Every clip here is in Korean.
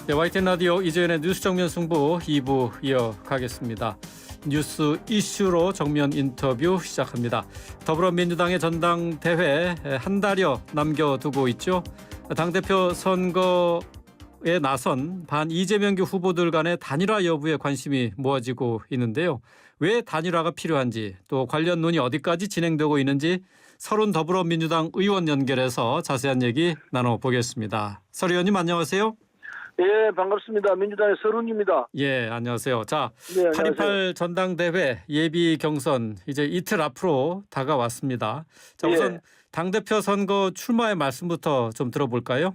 네, YTN 라디오 이재현의 뉴스 정면 승부 2부 이어가겠습니다. 뉴스 이슈로 정면 인터뷰 시작합니다. 더불어민주당의 전당대회 한 달여 남겨두고 있죠. 당대표 선거에 나선 반 이재명 후보들 간의 단일화 여부에 관심이 모아지고 있는데요. 왜 단일화가 필요한지 또 관련 논의 어디까지 진행되고 있는지 서른 더불어민주당 의원 연결해서 자세한 얘기 나눠보겠습니다. 서 의원님 안녕하세요. 예, 반갑습니다. 민주당의 서른입니다. 예, 안녕하세요. 자, 네, 8.28 전당대회 예비 경선 이제 이틀 앞으로 다가왔습니다. 자, 우선 예. 당대표 선거 출마의 말씀부터 좀 들어볼까요?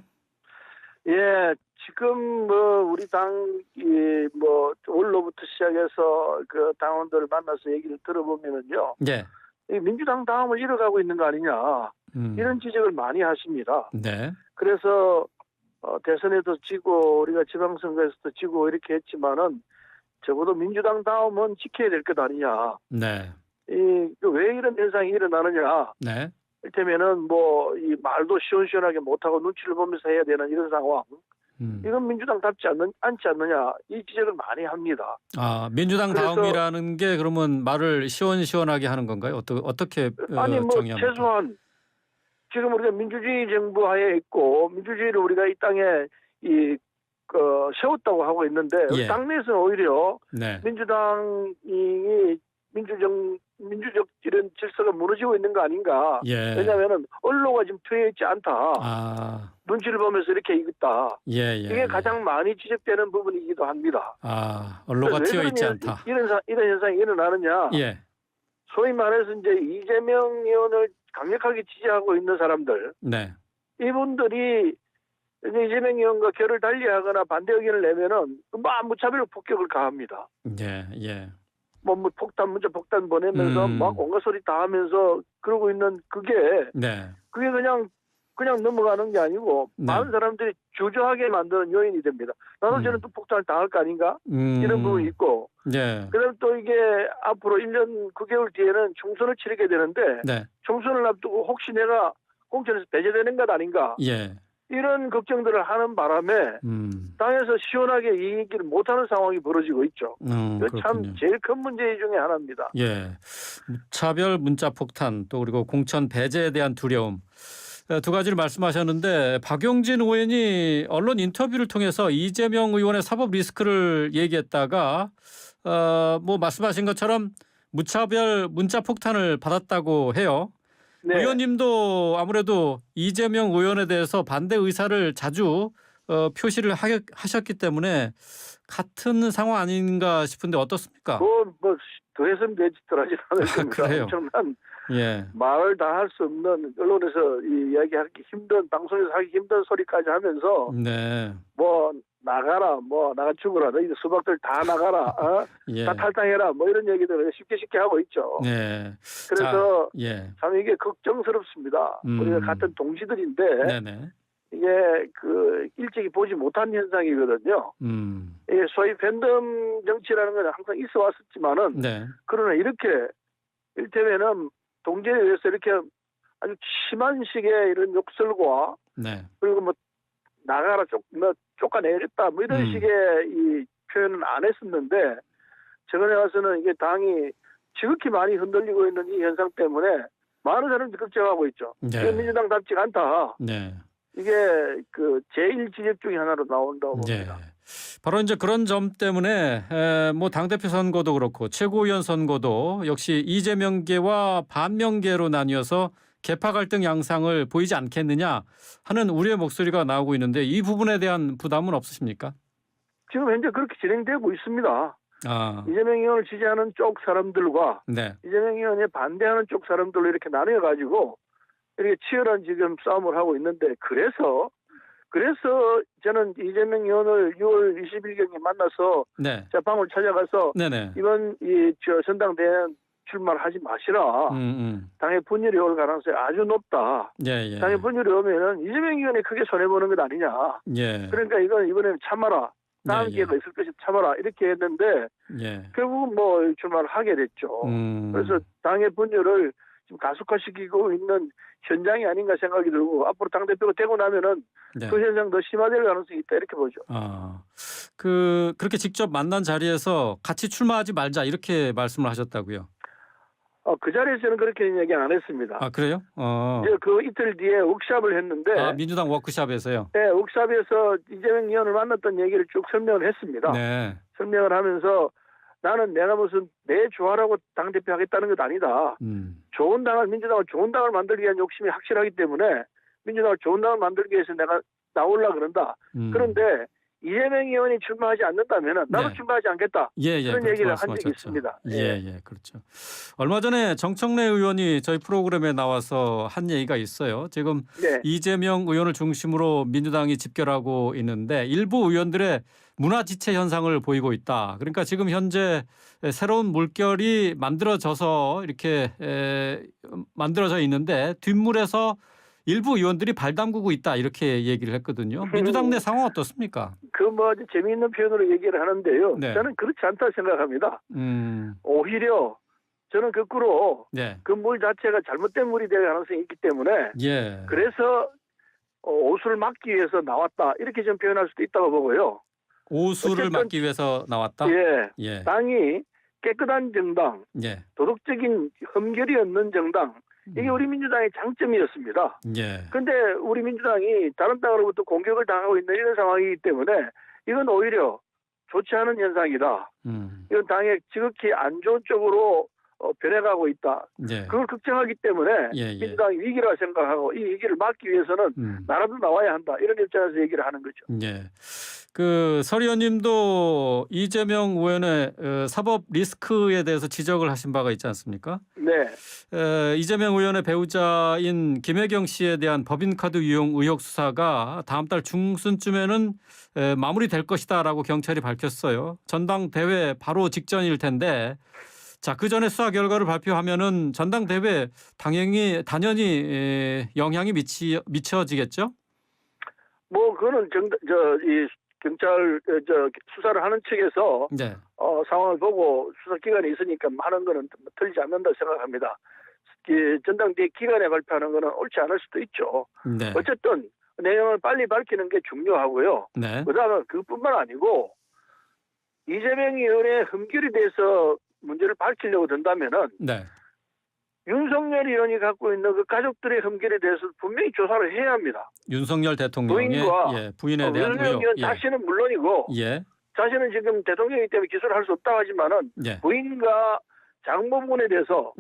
예, 지금 우리 당이 올로부터 시작해서 그 당원들을 만나서 얘기를 들어보면은요, 네. 이 민주당 다음을 잃어가고 있는 거 아니냐 이런 지적을 많이 하십니다. 네. 그래서 대선에도 지고 우리가 지방선거에서도 지고 이렇게 했지만은 적어도 민주당 다음은 지켜야 될 것 아니냐. 네. 왜 이런 현상이 일어나느냐. 네. 이를테면은 이 말도 시원시원하게 못하고 눈치를 보면서 해야 되는 이런 상황. 이건 민주당답지 않지 않느냐. 이 지적을 많이 합니다. 아, 민주당 그래서, 다음이라는 게 그러면 말을 시원시원하게 하는 건가요? 어떻게 아니 정의합니까? 최소한 지금 우리가 민주주의 정부 하에 있고 민주주의를 우리가 이 땅에 세웠다고 하고 있는데 예. 당내에서는 오히려 네. 민주당이 민주적 이런 질서가 무너지고 있는 거 아닌가. 예. 왜냐하면은 언로가 지금 트여 있지 않다. 아, 눈치를 보면서 이렇게 읽었다. 예. 이게 가장 많이 지적되는 부분이기도 합니다. 아, 언로가 왜 튀어 있지 그런 않다. 이런 현상이 일어나느냐. 예. 소위 말해서 이제 이재명 의원을 강력하게 지지하고 있는 사람들, 네. 이분들이 이제 이재명 의원과 결을 달리하거나 반대 의견을 내면은 무차별 폭격을 가합니다. 예. 예. 문자 폭탄 보내면서 막 온갖 소리 다 하면서 그러고 있는 그게 네. 그냥 넘어가는 게 아니고 네. 많은 사람들이 주저하게 만드는 요인이 됩니다. 나도 저는 또 폭탄을 당할 거 아닌가? 이런 부분이 있고. 예. 그다음 또 이게 앞으로 1년 9개월 뒤에는 총선을 치르게 되는데 네. 총선을 앞두고 혹시 내가 공천에서 배제되는 것 아닌가? 예. 이런 걱정들을 하는 바람에 당에서 시원하게 이 얘기를 못하는 상황이 벌어지고 있죠. 참 제일 큰 문제 중에 하나입니다. 예, 무차별 문자폭탄 또 그리고 공천 배제에 대한 두려움 두 가지를 말씀하셨는데 박용진 의원이 언론 인터뷰를 통해서 이재명 의원의 사법 리스크를 얘기했다가 말씀하신 것처럼 무차별 문자폭탄을 받았다고 해요. 네. 의원님도 아무래도 이재명 의원에 대해서 반대 의사를 자주 표시를 하셨기 때문에 같은 상황 아닌가 싶은데 어떻습니까? 더 했으면 되지 덜하지 않을 겁니다. 그래요? 엄청난 예. 말을 다 할 수 없는 언론에서 이야기하기 힘든 방송에서 하기 힘든 소리까지 하면서 네. 나가라 나가 죽어라 너희들 수박들 다 나가라 예. 다 탈당해라 이런 얘기들을 쉽게 하고 있죠. 네. 그래서 예. 참 이게 걱정스럽습니다. 우리가 같은 동지들인데 네네. 이게 일찍이 보지 못한 현상이거든요. 이게 소위 팬덤 정치라는 건 항상 있어 왔었지만은 네. 그러나 이렇게 이를테면은 동지에 의해서 이렇게 아주 심한 식의 이런 욕설과 네. 그리고 나가라 쫓아내겠다 이런 식의 이 표현은 안 했었는데 최근에 와서는 이게 당이 지극히 많이 흔들리고 있는 이 현상 때문에 많은 사람들이 걱정하고 있죠. 네. 이게 민주당답지가 않다. 네. 이게 제일 지적 중에 하나로 나온다고 봅니다. 네. 바로 이제 그런 점 때문에 당대표 선거도 그렇고 최고위원 선거도 역시 이재명계와 반명계로 나뉘어서 계파 갈등 양상을 보이지 않겠느냐 하는 우려의 목소리가 나오고 있는데 이 부분에 대한 부담은 없으십니까? 지금 현재 그렇게 진행되고 있습니다. 아. 이재명 의원을 지지하는 쪽 사람들과 네. 이재명 의원에 반대하는 쪽 사람들로 이렇게 나뉘어가지고 이렇게 치열한 지금 싸움을 하고 있는데 그래서 저는 이재명 의원을 6월 20일경에 만나서 네. 재판을 찾아가서 네네. 이번 전당대회 출마를 하지 마시라. 당의 분열이 올 가능성이 아주 높다. 예. 당의 분열이 오면은 이재명 의원이 크게 손해보는 것 아니냐. 예. 그러니까 이건 이번에는 참아라. 다음 기회가 있을 것이 참아라. 이렇게 했는데 예. 결국은 출마를 하게 됐죠. 그래서 당의 분열을 지금 가속화시키고 있는 현장이 아닌가 생각이 들고 앞으로 당대표가 되고 나면은 네. 그 현상 더 심화될 가능성이 있다 이렇게 보죠. 그렇게 직접 만난 자리에서 같이 출마하지 말자 이렇게 말씀을 하셨다고요. 그 자리에서는 그렇게 얘기 안 했습니다. 아, 그래요? 이제 그 이틀 뒤에 워크숍을 했는데 민주당 워크숍에서요. 네, 워크숍에서 이재명 의원을 만났던 얘기를 쭉 설명을 했습니다. 네. 설명을 하면서 나는 내가 무슨 내 좋아라고 당대표 하겠다는 것 아니다. 좋은 당을 민주당을 좋은 당을 만들기 위한 욕심이 확실하기 때문에 민주당을 좋은 당을 만들기 위해서 내가 나오려고 그런다. 그런데 이재명 의원이 출마하지 않는다면 나도 네. 출마하지 않겠다. 그런 얘기를 한 적이 있습니다. 그렇죠. 얼마 전에 정청래 의원이 저희 프로그램에 나와서 한 얘기가 있어요. 지금 네. 이재명 의원을 중심으로 민주당이 집결하고 있는데 일부 의원들의 문화지체 현상을 보이고 있다. 그러니까 지금 현재 새로운 물결이 만들어져서 이렇게 만들어져 있는데 뒷물에서 일부 의원들이 발 담그고 있다 이렇게 얘기를 했거든요. 민주당 내 상황 어떻습니까? 재미있는 표현으로 얘기를 하는데요. 네. 저는 그렇지 않다 생각합니다. 오히려 저는 거꾸로 네. 그 물 자체가 잘못된 물이 될 가능성이 있기 때문에 그래서 오수를 막기 위해서 나왔다 이렇게 좀 표현할 수도 있다고 보고요. 오수를 막기 위해서 나왔다? 예. 당이 깨끗한 정당, 도덕적인 흠결이 없는 정당 이게 우리 민주당의 장점이었습니다. 그런데 우리 민주당이 다른 당으로부터 공격을 당하고 있는 이런 상황이기 때문에 이건 오히려 좋지 않은 현상이다. 이건 당에 지극히 안 좋은 쪽으로 변해가고 있다. 그걸 걱정하기 때문에 민주당이 위기라 생각하고 이 위기를 막기 위해서는 나라도 나와야 한다. 이런 입장에서 얘기를 하는 거죠. 서 의원님도 이재명 의원의 사법 리스크에 대해서 지적을 하신 바가 있지 않습니까? 네. 이재명 의원의 배우자인 김혜경 씨에 대한 법인카드 유용 의혹 수사가 다음 달 중순쯤에는 마무리될 것이다라고 경찰이 밝혔어요. 전당대회 바로 직전일 텐데 자, 그 전에 수사 결과를 발표하면은 전당대회 단연히 영향이 미쳐지겠죠? 그거는 이 경찰 수사를 하는 측에서 상황을 보고 수사 기간이 있으니까 하는 거는 틀리지 않는다 생각합니다. 전당대회 기간에 발표하는 거는 옳지 않을 수도 있죠. 어쨌든 내용을 빨리 밝히는 게 중요하고요. 그다음에 그뿐만 아니고 이재명 의원의 흠결에 대해서 문제를 밝히려고 든다면은 윤석열 의원이 갖고 있는 그 가족들의 흠결에 대해서 분명히 조사를 해야 합니다. 윤석열 대통령의 부인에 대한 윤석열 의원 자신은 물론이고 자신은 지금 대통령이기 때문에 기소를 할 수 없다고 하지만은 부인과 장모분에 대해서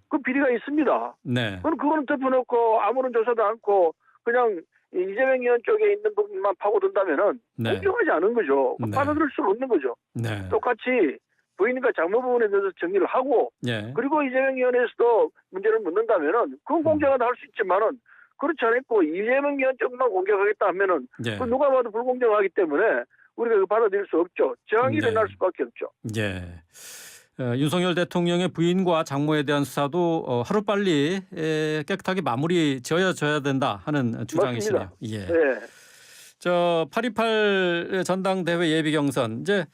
그 비리가 있습니다. 그럼 그거는 덮어놓고 아무런 조사도 않고 그냥 이재명 의원 쪽에 있는 부분만 파고든다면은 공정하지 않은 거죠. 받아들일 수가 없는 거죠. 똑같이 부인과 장모 부분에 대해서 정리를 하고 그리고 이재명 의원에서도 문제를 묻는다면은 그건 공정하다 할 수 있지만은 그렇지 않고 이재명 의원 쪽만 공격하겠다 하면은 그 누가 봐도 불공정하기 때문에 우리가 그거 받아들일 수 없죠. 저항이 일어날 수밖에 없죠. 윤석열 대통령의 부인과 장모에 대한 수사도 하루빨리 깨끗하게 마무리 지어져야 된다 하는 주장이시네요. 8.28 전당대회 예비경선 이제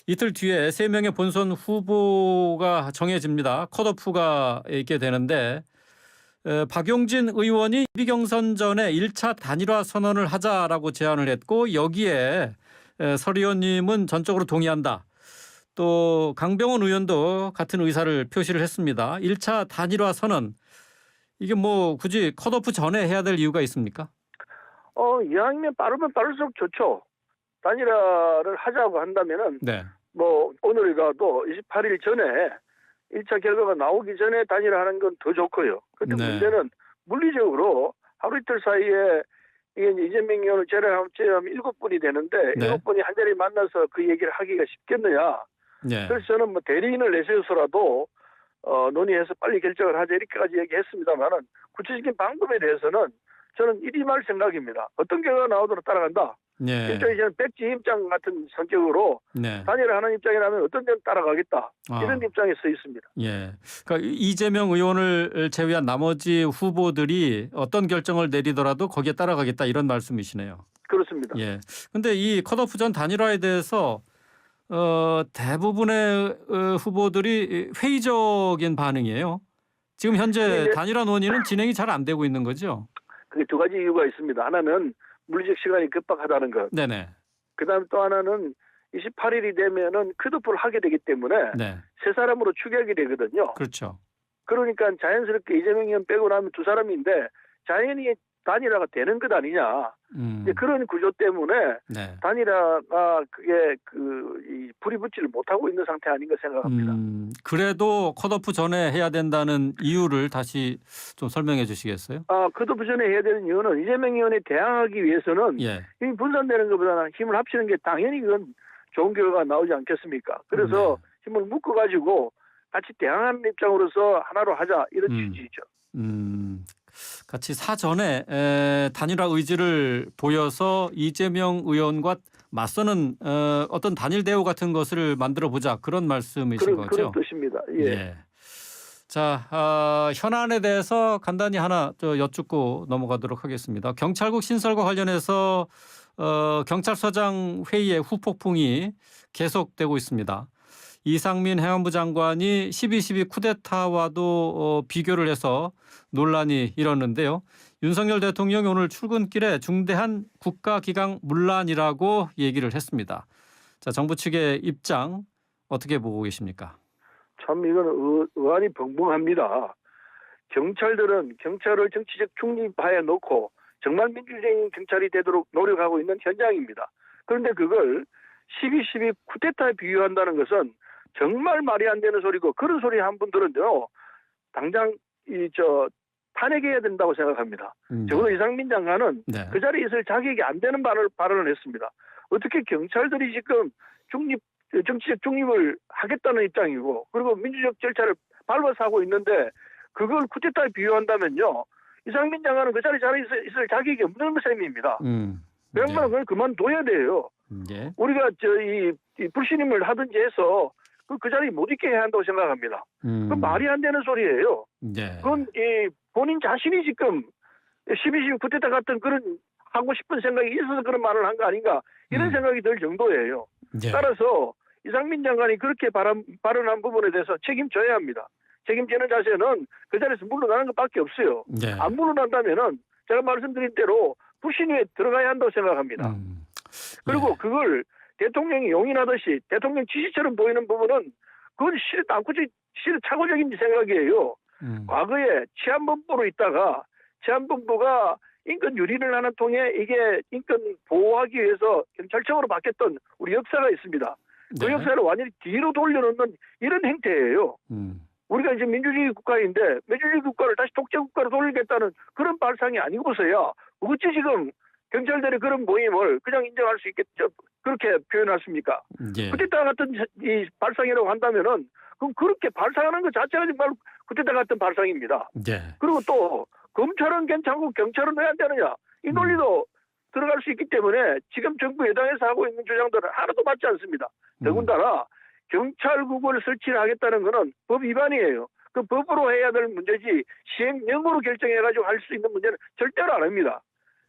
이틀 뒤에 3명의 본선 후보가 정해집니다. 컷오프가 있게 되는데 박용진 의원이 예비경선 전에 1차 단일화 선언을 하자라고 제안을 했고 여기에 서 의원님은 전적으로 동의한다. 또 강병원 의원도 같은 의사를 표시를 했습니다. 1차 단일화 선언 이게 굳이 컷오프 전에 해야 될 이유가 있습니까? 이왕이면 빠르면 빠를수록 좋죠. 단일화를 하자고 한다면은 오늘이라도 28일 전에 1차 결과가 나오기 전에 단일화하는 건 더 좋고요. 그런데 문제는 물리적으로 하루 이틀 사이에 이재명 의원을 제외하면 7분이 되는데 7분이 한 자리에 만나서 그 얘기를 하기가 쉽겠느냐. 그래서 저는 대리인을 내세워서라도 논의해서 빨리 결정을 하자 이렇게까지 얘기했습니다만은 구체적인 방법에 대해서는 저는 이리 말 생각입니다. 어떤 결과가 나오도록 따라간다. 일종의 저는 백지 입장 같은 성격으로 단일화하는 입장이라면 어떤 데는 따라가겠다. 이런 입장에 서 있습니다. 그러니까 이재명 의원을 제외한 나머지 후보들이 어떤 결정을 내리더라도 거기에 따라가겠다 이런 말씀이시네요. 그렇습니다. 그런데 이 컷오프 전 단일화에 대해서 대부분의 후보들이 회의적인 반응이에요. 지금 현재 이제 단일화 논의는 진행이 잘 안 되고 있는 거죠? 그게 두 가지 이유가 있습니다. 하나는 물리적 시간이 급박하다는 것. 네네. 그다음 또 하나는 28일이 되면은 컷오프를 하게 되기 때문에 네. 세 사람으로 추격이 되거든요. 그렇죠. 그러니까 자연스럽게 이재명 의원 빼고 나면 두 사람인데 자연히 단일화가 되는 것 아니냐. 이제 그런 구조 때문에 네. 단일화가 그게 이 불이 붙지를 못하고 있는 상태 아닌가 생각합니다. 그래도 컷오프 전에 해야 된다는 이유를 다시 좀 설명해 주시겠어요? 컷오프 전에 해야 되는 이유는 이재명 의원에 대항하기 위해서는 예. 이 분산되는 것보다는 힘을 합치는 게 당연히 그건 좋은 결과가 나오지 않겠습니까? 그래서 힘을 묶어가지고 같이 대항하는 입장으로서 하나로 하자 이런 취지죠. 같이 사전에 단일화 의지를 보여서 이재명 의원과 맞서는 어떤 단일 대우 같은 것을 만들어 보자 그런 말씀이신 거죠? 그런 뜻입니다. 예. 예. 자, 현안에 대해서 간단히 하나 여쭙고 넘어가도록 하겠습니다. 경찰국 신설과 관련해서 경찰서장 회의의 후폭풍이 계속되고 있습니다. 이상민 행안부 장관이 12.12 쿠데타와도 비교를 해서 논란이 일었는데요. 윤석열 대통령이 오늘 출근길에 중대한 국가기강 문란이라고 얘기를 했습니다. 자, 정부 측의 입장 어떻게 보고 계십니까? 참 이건 의안이 벙벙합니다. 경찰들은 경찰을 정치적 중립하에 놓고 정말 민주적인 경찰이 되도록 노력하고 있는 현장입니다. 그런데 그걸 12.12 쿠데타에 비유한다는 것은 정말 말이 안 되는 소리고 그런 소리 한 분들은요 당장 탄핵해야 된다고 생각합니다. 적어도 이상민 장관은 네. 그 자리에 있을 자격이 안 되는 발언을 했습니다. 어떻게 경찰들이 지금 정치적 중립을 하겠다는 입장이고 그리고 민주적 절차를 밟아서 하고 있는데 그걸 쿠데타에 비유한다면요 이상민 장관은 그 자리에 있을 자격이 없는 셈입니다. 그 양반은 그걸 그만둬야 돼요. 예. 우리가 이 불신임을 하든지 해서 그 자리에 못 있게 해야 한다고 생각합니다. 그건 말이 안 되는 소리예요. 예. 그건 본인 자신이 지금 12.12 쿠데타 같은 그런 하고 싶은 생각이 있어서 그런 말을 한 거 아닌가 이런 생각이 들 정도예요. 예. 따라서 이상민 장관이 그렇게 발언한 부분에 대해서 책임져야 합니다. 책임지는 자세는 그 자리에서 물러나는 것밖에 없어요. 예. 안 물러난다면은 제가 말씀드린 대로 불신임에 들어가야 한다고 생각합니다. 그리고 그걸 대통령이 용인하듯이 대통령 지시처럼 보이는 부분은 그건 실은 착오적인 생각이에요. 과거에 치안본부로 있다가 치안본부가 인권 유린을 하는 통에 이게 인권 보호하기 위해서 경찰청으로 바뀌었던 우리 역사가 있습니다. 그 네. 역사를 완전히 뒤로 돌려놓는 이런 행태예요. 우리가 이제 민주주의 국가인데 민주주의 국가를 다시 독재 국가로 돌리겠다는 그런 발상이 아니고서야 어찌 지금 경찰들의 그런 모임을 그냥 인정할 수 있겠죠? 그렇게 표현하십니까? 예. 쿠데타 같은 이 발상이라고 한다면은 그럼 그렇게 발상하는 것 자체가 정말 쿠데타 같은 발상입니다. 예. 그리고 또 검찰은 괜찮고 경찰은 왜 안 되느냐 이 논리도 들어갈 수 있기 때문에 지금 정부 여당에서 하고 있는 주장들은 하나도 맞지 않습니다. 더군다나 경찰국을 설치를 하겠다는 것은 법 위반이에요. 그 법으로 해야 될 문제지 시행령으로 결정해가지고 할 수 있는 문제는 절대로 안 합니다.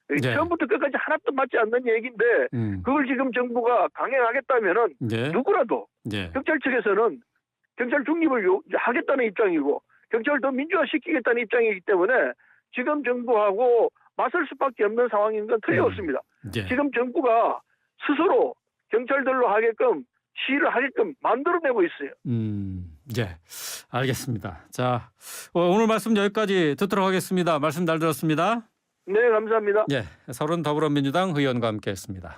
네. 처음부터 끝까지 하나도 맞지 않는 얘기인데 그걸 지금 정부가 강행하겠다면은 예. 누구라도 예. 경찰 측에서는 경찰 중립을 하겠다는 입장이고 경찰을 더 민주화시키겠다는 입장이기 때문에 지금 정부하고 맞설 수밖에 없는 상황인 건 틀림없습니다. 예. 지금 정부가 스스로 경찰들로 하게끔 시위를 하게끔 만들어내고 있어요. 예, 알겠습니다. 자, 오늘 말씀 여기까지 듣도록 하겠습니다. 말씀 잘 들었습니다. 네, 감사합니다. 예, 서른 더불어민주당 의원과 함께했습니다.